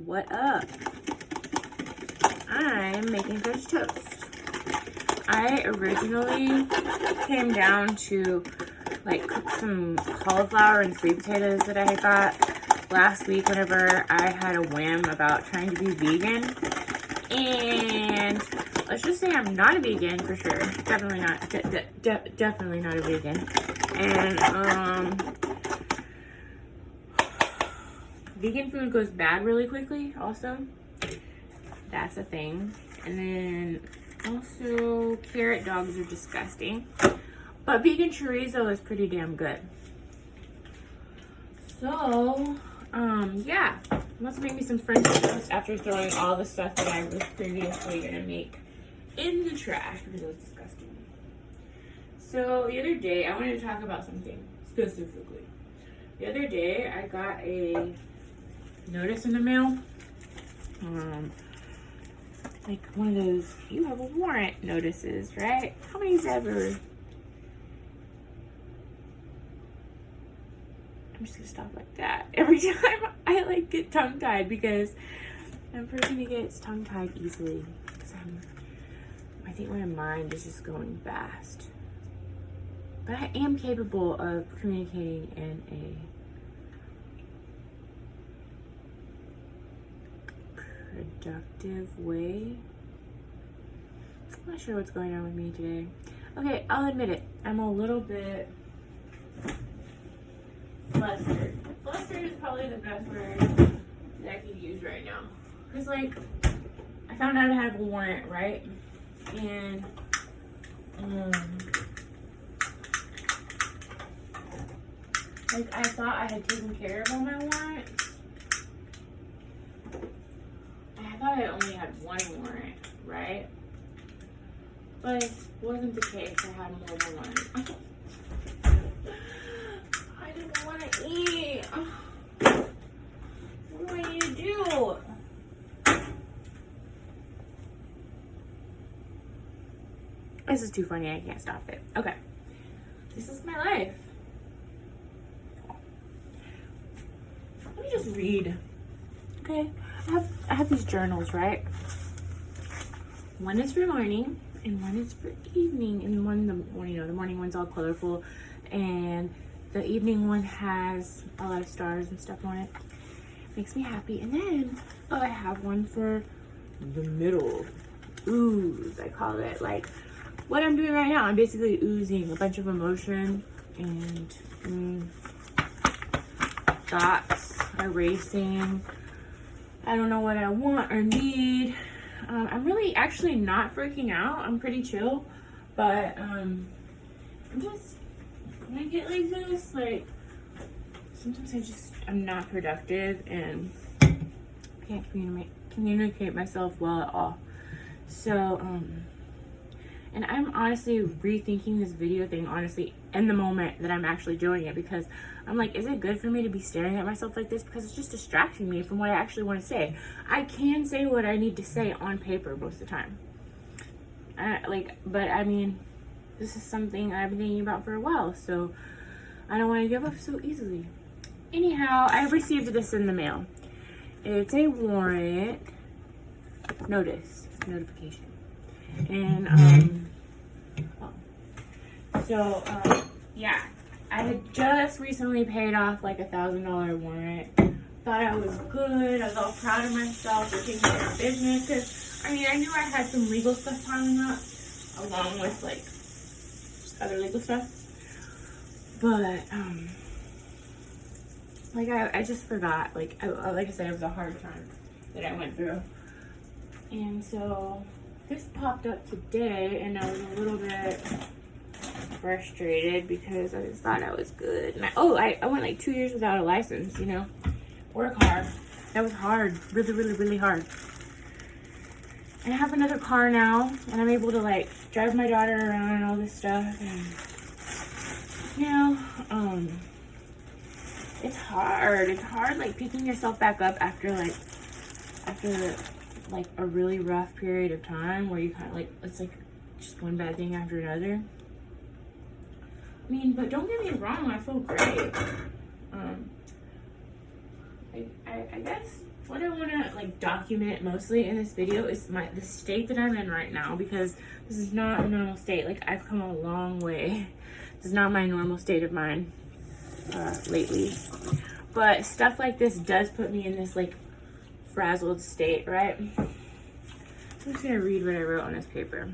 What up? I'm making French toast. I originally came down to like cook some cauliflower and sweet potatoes that I had got last week whenever I had a whim about trying to be vegan. And let's just say I'm not a vegan for sure. Definitely not. Definitely not a vegan. And vegan food goes bad really quickly also. That's a thing. And then also carrot dogs are disgusting. But vegan chorizo is pretty damn good. So, yeah. Let's make me some French toast after throwing all the stuff that I was previously gonna make in the trash because it was disgusting. So the other day, I wanted to talk about something specifically. The other day, I got a notice in the mail. Like one of those, you have a warrant notices, right? How many's ever? I'm just gonna stop like that. Every time I like get tongue tied because I'm a person who gets tongue tied easily. Because I think my mind is just going fast. But I am capable of communicating in a productive way. I'm not sure what's going on with me today. Okay, I'll admit it. I'm a little bit flustered. Flustered is probably the best word that I could use right now. Because, like, I found out I had a warrant, right? And, like, I thought I had taken care of all my warrants. I thought I only had one warrant, right? But it wasn't the case. I had more than one. I didn't want to eat. What do I need to do? This is too funny. I can't stop it. Okay. This is my life. Let me just read. Okay. I have these journals, right? One is for morning and one is for evening. And one, the morning one's all colorful, and the evening one has a lot of stars and stuff on it. Makes me happy. And then I have one for the middle. Ooze, I call it. Like what I'm doing right now. I'm basically oozing a bunch of emotion and thoughts are racing. I don't know what I want or need. I'm really actually not freaking out. I'm pretty chill, but I'm just, when I get like this, like sometimes I'm not productive and can't communicate myself well at all. So and I'm honestly rethinking this video thing honestly in the moment that I'm actually doing it, because I'm like, is it good for me to be staring at myself like this? Because it's just distracting me from what I actually want to say. I can say what I need to say on paper most of the time. But I mean, this is something I've been thinking about for a while, so I don't want to give up so easily. Anyhow, I received this in the mail. It's a warrant notification. And yeah, I had just recently paid off like $1,000 warrant. Thought I was good. I was all proud of myself for taking care of business, because I mean, I knew I had some legal stuff piling up along with like just other legal stuff. But like I just forgot. Like I said, it was a hard time that I went through, and so this popped up today, and I was a little bit frustrated because I just thought I was good. And I went like 2 years without a license, you know. Work hard. That was hard. Really, really, really hard. And I have another car now, and I'm able to like drive my daughter around and all this stuff. And you know, it's hard. It's hard like picking yourself back up after a really rough period of time where you kind of like, it's like just one bad thing after another. I mean, but don't get me wrong, I feel great. I guess what I want to like document mostly in this video is the state that I'm in right now, because this is not a normal state. Like, I've come a long way. This is not my normal state of mind lately. But stuff like this does put me in this like frazzled state, right? I'm just gonna read what I wrote on this paper.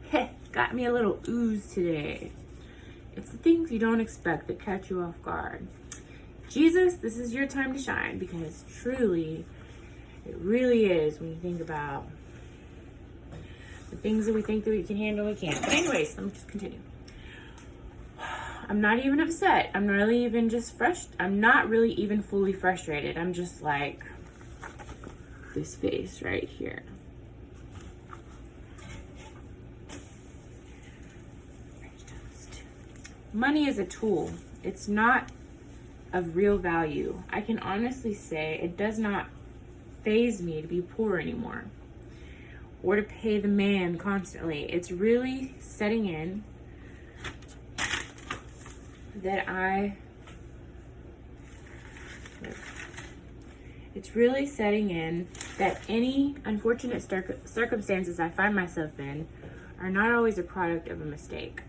Heh, got me a little ooze today. It's the things you don't expect that catch you off guard. Jesus, this is your time to shine, because truly, it really is when you think about the things that we think that we can handle, we can't. But anyways, let me just continue. I'm not even upset. I'm really even just I'm not really even fully frustrated. I'm just like this face right here. Money is a tool. It's not of real value. I can honestly say it does not faze me to be poor anymore, or to pay the man constantly. It's really setting in that any unfortunate circumstances I find myself in are not always a product of a mistake.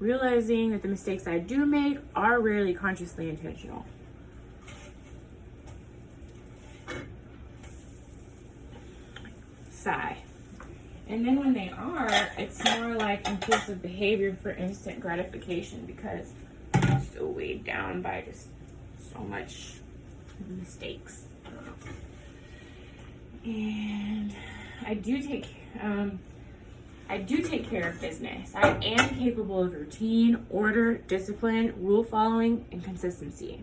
Realizing that the mistakes I do make are rarely consciously intentional. Sigh. And then when they are, it's more like impulsive behavior for instant gratification, because I'm so weighed down by just so much mistakes. And I do take care of business. I am capable of routine, order, discipline, rule following, and consistency.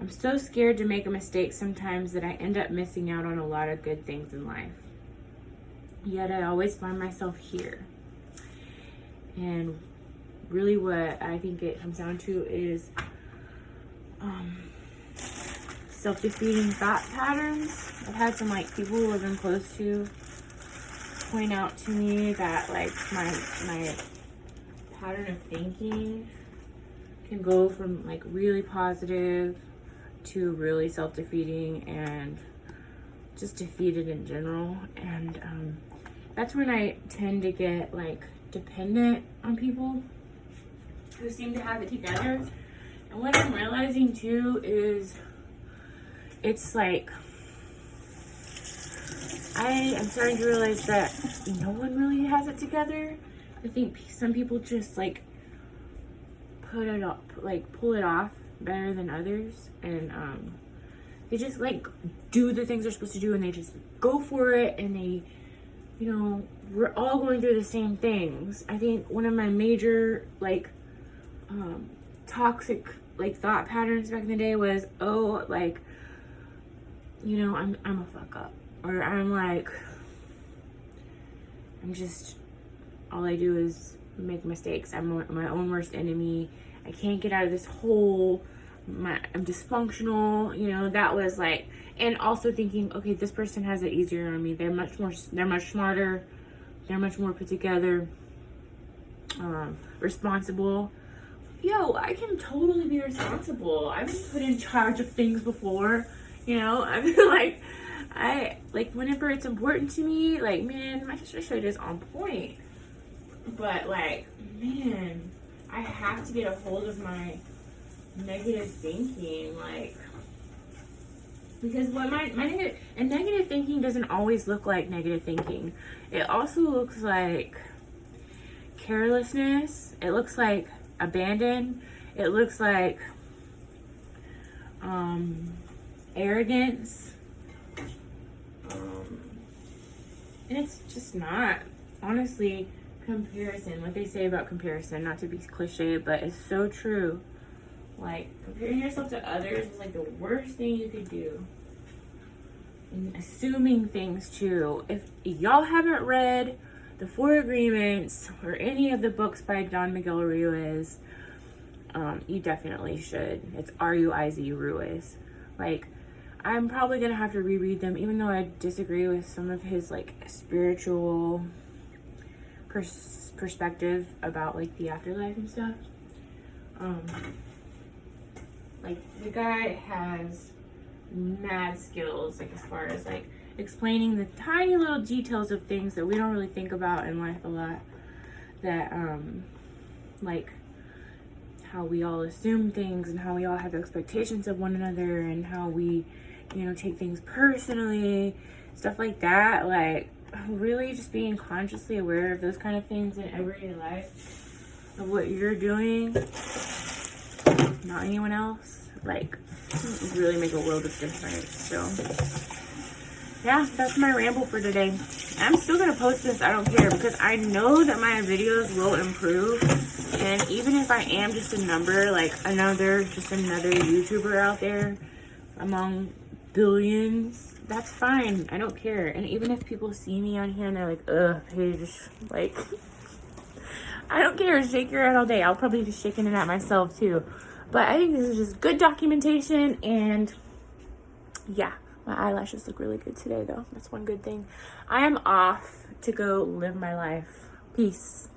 I'm so scared to make a mistake sometimes that I end up missing out on a lot of good things in life. Yet I always find myself here. And really what I think it comes down to is self-defeating thought patterns. I've had some like people who I've been close to point out to me that like my pattern of thinking can go from like really positive to really self-defeating and just defeated in general. And that's when I tend to get like dependent on people who seem to have it together. And what I'm realizing too is it's like I am starting to realize that no one really has it together. I think some people just like pull it off better than others, and they just like do the things they're supposed to do, and they just go for it, and they, you know, we're all going through the same things. I think one of my major like toxic like thought patterns back in the day was, oh, like, you know, I'm a fuck up. Or I'm like, I'm just, all I do is make mistakes. I'm my own worst enemy. I can't get out of this hole. I'm dysfunctional. You know, that was like, and also thinking, okay, this person has it easier on me. They're much smarter. They're much more put together, responsible. Yo, I can totally be responsible. I've been put in charge of things before. You know, I mean, like whenever it's important to me, like, man, my sister shit is on point. But like, man, I have to get a hold of my negative thinking, like, because what my negative thinking doesn't always look like negative thinking. It also looks like carelessness. It looks like abandon. It looks like arrogance. And it's just not, honestly, comparison. What they say about comparison, not to be cliche, but it's so true. Like, comparing yourself to others is like the worst thing you could do. And assuming things too. If y'all haven't read The Four Agreements or any of the books by Don Miguel Ruiz, you definitely should. It's R-U-I-Z, Ruiz. Like, I'm probably gonna have to reread them, even though I disagree with some of his like spiritual perspective about like the afterlife and stuff. Like, the guy has mad skills, like as far as like explaining the tiny little details of things that we don't really think about in life a lot, that like how we all assume things and how we all have expectations of one another and how we, you know, take things personally, stuff like that. Like really just being consciously aware of those kind of things in everyday life, of what you're doing, not anyone else, like really make a world of difference. So yeah, that's my ramble for today. I'm still gonna post this, I don't care, because I know that my videos will improve. And even if I am just a number, like another YouTuber out there among billions, that's fine. I don't care. And even if people see me on here and they're like, ugh, Paige, like, I don't care. Shake your head all day. I'll probably be shaking it at myself too. But I think this is just good documentation. And yeah, my eyelashes look really good today though. That's one good thing. I am off to go live my life. Peace.